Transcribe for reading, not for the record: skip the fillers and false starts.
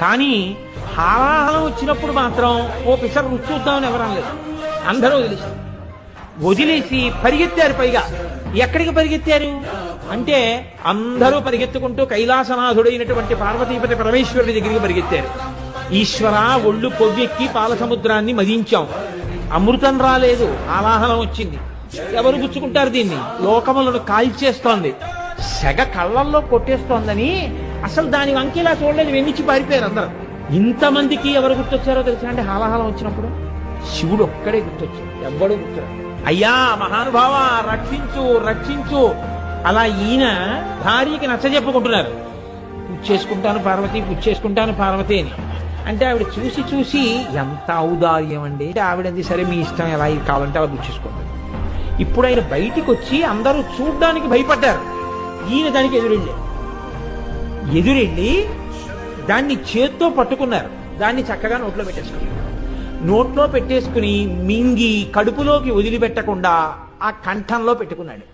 కానీ హాలాహలం వచ్చినప్పుడు మాత్రం ఓ పిసరు రుచి చూద్దామని ఎవరు అనలేదు. అందరూ వదిలేసి పరిగెత్తారు. పైగా ఎక్కడికి పరిగెత్తారు అంటే అందరూ పరిగెత్తుకుంటూ కైలాసనాథుడైనటువంటి పార్వతీపతి పరమేశ్వరుడి దగ్గరికి పరిగెత్తారు. ఈశ్వర, ఒళ్ళు కొవ్వెక్కి పాల సముద్రాన్ని మదించాం, అమృతం రాలేదు, ఆలాహలం వచ్చింది, ఎవరు గుచ్చుకుంటారు దీన్ని, లోకములను కాల్చేస్తోంది, సెగ కళ్ళల్లో కొట్టేస్తోందని అసలు దాని వంకేలా చూడలేదు, వెన్నిచ్చి పారిపోయారు అందరూ. ఇంతమందికి ఎవరు గుర్తొచ్చారో తెలుసా అంటే హాలాహలం వచ్చినప్పుడు శివుడు ఒక్కడే గుర్తొచ్చాడు, ఎవ్వడూ గుర్తురా. అయ్యా మహానుభావ, రక్షించు రక్షించు. అలా ఈయన భార్యకి నచ్చజెప్పుకుంటున్నారు, పుచ్చేసుకుంటాను పార్వతి, పుచ్చేసుకుంటాను పార్వతి అని. అంటే ఆవిడ చూసి చూసి ఎంత ఔదార్యం అండి అంటే ఆవిడంది, సరే మీ ఇష్టం, ఎలా ఇది కావాలంటే అలా పుచ్చేసుకోండి. ఇప్పుడు ఆయన బయటికి వచ్చి అందరూ చూడ్డానికి భయపడ్డారు. ఈయన దానికి ఎదురెళ్ళి దాన్ని చేత్తో పట్టుకున్నారు. దాన్ని చక్కగా నోట్లో పెట్టేసుకున్నారు. నోట్లో పెట్టేసుకుని మింగి కడుపులోకి వదిలిపెట్టకుండా ఆ కంఠంలో పెట్టుకున్నాడు.